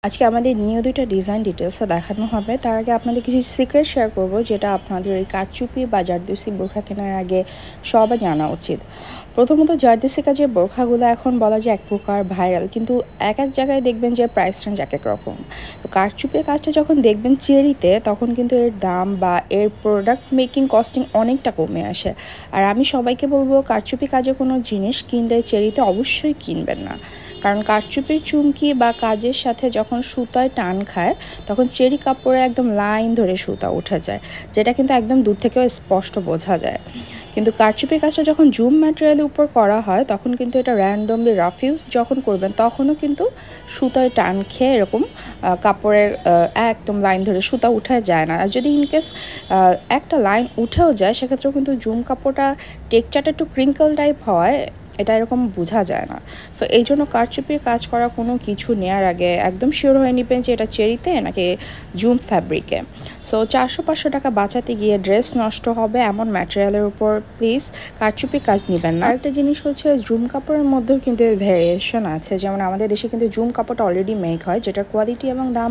আজকে আমাদের নিউ দুইটা ডিজাইন ডিটেলসে দেখানো হবে। তার আগে আপনাদের কিছু সিক্রেট শেয়ার করব, যেটা আপনাদের এই কারচুপি বা জারদৌসি বোরখা কেনার আগে সবার জানা উচিত। প্রথমত, জারদৌসি কাজের বোরখাগুলো এখন বলা যায় এক প্রকার ভাইরাল, কিন্তু এক এক জায়গায় দেখবেন যে প্রাইস রেঞ্জ এক এক রকম। তো কারচুপির কাজটা যখন দেখবেন চেরিতে, তখন কিন্তু এর দাম বা এর প্রোডাক্ট মেকিং কস্টিং অনেকটা কমে আসে। আর আমি সবাইকে বলবো, কারচুপি কাজে কোনো জিনিস কিনলে চেরিতে অবশ্যই কিনবেন না, কারণ কারচুপির চুমকি বা কাজের সাথে যখন সুতায় টান খায়, তখন চেরি কাপড়ে একদম লাইন ধরে সুতা উঠে যায়, যেটা কিন্তু একদম দূর থেকেও স্পষ্ট বোঝা যায়। কিন্তু কারচুপির কাজটা যখন জুম ম্যাটেরিয়ালের উপর করা হয়, তখন কিন্তু এটা র্যান্ডমলি রাফ ইউজ যখন করবেন, তখনও কিন্তু সুতায় টান খেয়ে এরকম কাপড়ের একদম লাইন ধরে সুতা উঠে যায় না। আর যদি ইনকেস একটা লাইন উঠেও যায়, সেক্ষেত্রেও কিন্তু জুম কাপড়টা টেক্সচারটা একটু ক্রিঙ্কল টাইপ হয়, এটা এরকম বোঝা যায় না। সো এই জন্য কারচুপির কাজ করা কোনো কিছু নেওয়ার আগে একদম শিওর হয়ে নেবেন যে এটা চেরিতে নাকি জুম ফ্যাব্রিকে। সো 400-500 টাকা বাঁচাতে গিয়ে ড্রেস নষ্ট হবে এমন ম্যাটেরিয়ালের উপর প্লিজ কারচুপির কাজ নেবেন না। আরেকটা জিনিস হচ্ছে, জুম কাপড়ের মধ্যেও কিন্তু ভ্যারিয়েশন আছে। যেমন আমাদের দেশে কিন্তু জুম কাপড়টা অলরেডি মেক হয়, যেটার কোয়ালিটি এবং দাম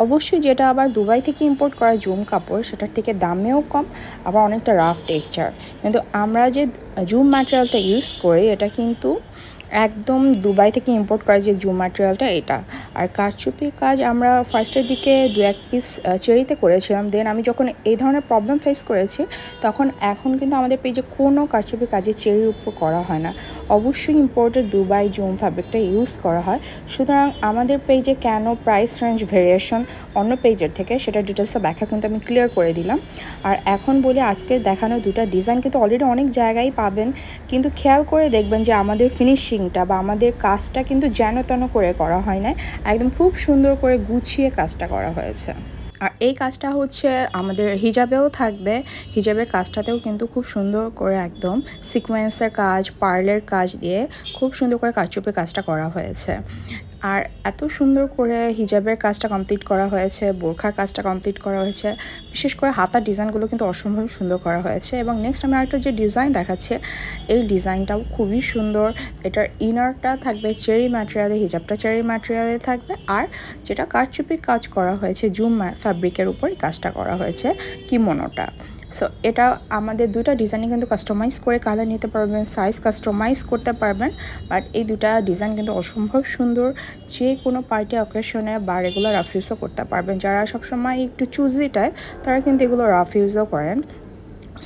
অবশ্যই, যেটা আবার দুবাই থেকে ইম্পোর্ট করা জুম কাপড়, সেটার থেকে দামেও কম, আবার অনেকটা রাফ টেক্সচার। কিন্তু আমরা যে জুম ম্যাটেরিয়ালটা ইউজ করি, এটা কিন্তু একদম দুবাই থেকে ইম্পোর্ট করা যে জুম ম্যাটেরিয়ালটা এটা। আর কারচুপির কাজ আমরা ফার্স্টের দিকে 2-1 পিস চেরিতে করেছিলাম। দেন আমি যখন এই ধরনের প্রবলেম ফেস করেছি, তখন এখন কিন্তু আমাদের পেজে কোনো কারচুপির কাজে চেরির উপর করা হয় না, অবশ্যই ইম্পোর্টেড দুবাই জুম ফ্যাব্রিকটা ইউজ করা হয়। সুতরাং আমাদের পেজে কেন প্রাইস রেঞ্জ ভেরিয়েশন অন্য পেজের থেকে, সেটা ডিটেলসে ব্যাখ্যা কিন্তু আমি ক্লিয়ার করে দিলাম। আর এখন বলি, আজকে দেখানো দুটা ডিজাইন কিন্তু অলরেডি অনেক জায়গায় পাবেন, কিন্তু খেয়াল করে দেখবেন যে আমাদের ফিনিশিংটা বা আমাদের কাজটা কিন্তু যেন তেন করে করা হয় না, একদম খুব সুন্দর করে গুছিয়ে কাজটা করা হয়েছে। আর এই কাজটা হচ্ছে আমাদের হিজাবেও থাকবে, হিজাবের কাজটাতেও কিন্তু খুব সুন্দর করে একদম সিকোয়েন্সের কাজ, পার্লের কাজ দিয়ে খুব সুন্দর করে কারচুপির কাজটা করা হয়েছে। আর এত সুন্দর করে হিজাবের কাজটা কমপ্লিট করা হয়েছে, বোরখার কাজটা কমপ্লিট করা হয়েছে, বিশেষ করে হাতার ডিজাইনগুলো কিন্তু অসম্ভব সুন্দর করা হয়েছে। এবং নেক্সট আমি আরেকটা যে ডিজাইন দেখাচ্ছি, এই ডিজাইনটাও খুবই সুন্দর। এটার ইনারটা থাকবে চেরি ম্যাটেরিয়ালে, হিজাবটা চেরি ম্যাটেরিয়ালে থাকবে, আর যেটা কারচুপির কাজ করা হয়েছে জুম ফ্যাব্রিকের উপর এই কাজটা করা হয়েছে কিমোনোটা। সো এটা আমাদের দুটা ডিজাইনে কিন্তু কাস্টমাইজ করে কালার নিতে পারবেন, সাইজ কাস্টমাইজ করতে পারবেন। বাট এই দুটা ডিজাইন কিন্তু অসম্ভব সুন্দর, যে কোনো পার্টি অকেশনে বা রেগুলার রাফ ইউজও করতে পারবেন। যারা সবসময় একটু চুজি টাইপ, তারা কিন্তু এগুলো রাফ ইউজও করেন।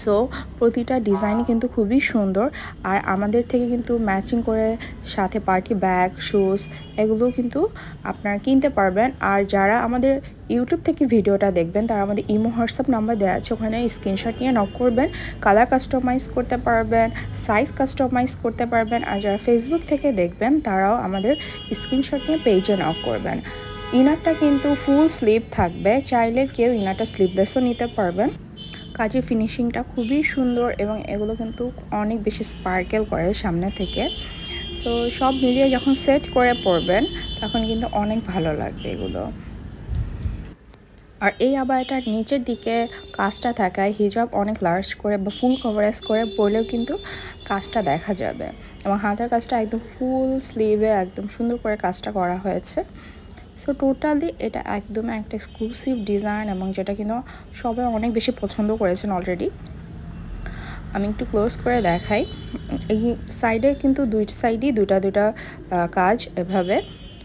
সো প্রতিটা ডিজাইন কিন্তু খুবই সুন্দর। আর আমাদের থেকে কিন্তু ম্যাচিং করে সাথে পার্টি ব্যাগ, শুজ এগুলোও কিন্তু আপনারা কিনতে পারবেন। আর যারা আমাদের ইউটিউব থেকে ভিডিওটা দেখবেন, তারা আমাদের ইমো হোয়াটসঅ্যাপ নাম্বার দেওয়া আছে, ওখানে স্ক্রিনশট নিয়ে নক করবেন, কালার কাস্টমাইজ করতে পারবেন, সাইজ কাস্টমাইজ করতে পারবেন। আর যারা ফেসবুক থেকে দেখবেন, তারাও আমাদের স্ক্রিনশট নিয়ে পেজে নক করবেন। ইনারটা কিন্তু ফুল স্লিভ থাকবে, চাইলে কেউ ইনারটা স্লিভলেসও নিতে পারবেন। কাজের ফিনিশিংটা খুবই সুন্দর এবং এগুলো কিন্তু অনেক বেশি স্পার্কেল করে সামনে থেকে। সো সব মিলিয়ে যখন সেট করে পরবেন, তখন কিন্তু অনেক ভালো লাগবে এগুলো। আর এই আবায়াটার নিচের দিকে কাজটা থাকায় হিজাব অনেক লার্জ করে বা ফুল কভারেজ করে পরলেও কিন্তু কাজটা দেখা যাবে। এবং হাতার কাজটা একদম ফুল স্লিভে একদম সুন্দর করে কাজটা করা হয়েছে। সো টোটালি এটা একদম একটা এক্সক্লুসিভ ডিজাইন, এবং যেটা কিন্তু সবাই অনেক বেশি পছন্দ করেছেন অলরেডি। আমি একটু ক্লোজ করে দেখাই। এই সাইডে কিন্তু দুই সাইডই দুটা কাজ এভাবে,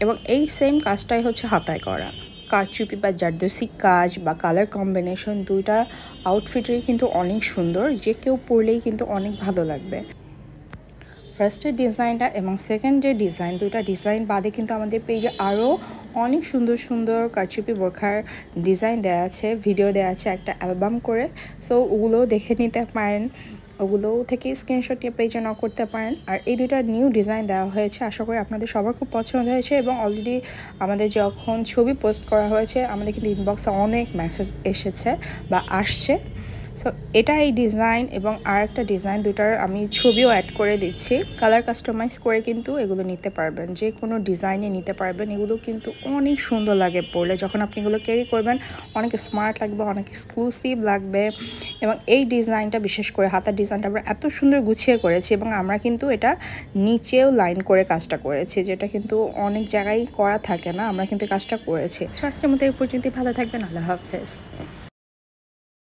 এবং এই সেম কাজটাই হচ্ছে হাতায় করা। কারচুপি বা জারদৌসি কাজ বা কালার কম্বিনেশন দুইটা আউটফিটেরই কিন্তু অনেক সুন্দর, যে কেউ পরলেই কিন্তু অনেক ভালো লাগবে। ফার্স্টের ডিজাইনটা এবং সেকেন্ড যে ডিজাইন, দুইটা ডিজাইন বাদে কিন্তু আমাদের পেজে আরও অনেক সুন্দর সুন্দর কারচুপি বোরখার ডিজাইন দেওয়া আছে, ভিডিও দেওয়া আছে একটা অ্যালবাম করে। সো ওগুলোও দেখে নিতে পারেন, ওগুলো থেকে স্ক্রিনশট নিয়ে পেজে নক করতে পারেন। আর এই দুইটা নিউ ডিজাইন দেওয়া হয়েছে, আশা করি আপনাদের সবার খুব পছন্দ হয়েছে। এবং অলরেডি আমাদের যখন ছবি পোস্ট করা হয়েছে, আমাদের কিন্তু ইনবক্সে অনেক মেসেজ এসেছে বা আসছে। সো এটা এই ডিজাইন এবং আর একটা ডিজাইন দুটার আমি ছবিও অ্যাড করে দিচ্ছি। কালার কাস্টমাইজ করে কিন্তু এগুলো নিতে পারবেন, যে কোনো ডিজাইনে নিতে পারবেন। এগুলো কিন্তু অনেক সুন্দর লাগে পরলে, যখন আপনি এগুলো ক্যারি করবেন অনেক স্মার্ট লাগবে, অনেক এক্সক্লুসিভ লাগবে। এবং এই ডিজাইনটা বিশেষ করে হাতার ডিজাইনটা আমরা এত সুন্দর গুছিয়ে করেছি এবং আমরা কিন্তু এটা নিচেও লাইন করে কাজটা করেছি, যেটা কিন্তু অনেক জায়গায় করা থাকে না। আমরা কিন্তু কাজটা করেছি। আজকের মতো এই পর্যন্ত, ভালো থাকবেন, আল্লাহ হাফেজ।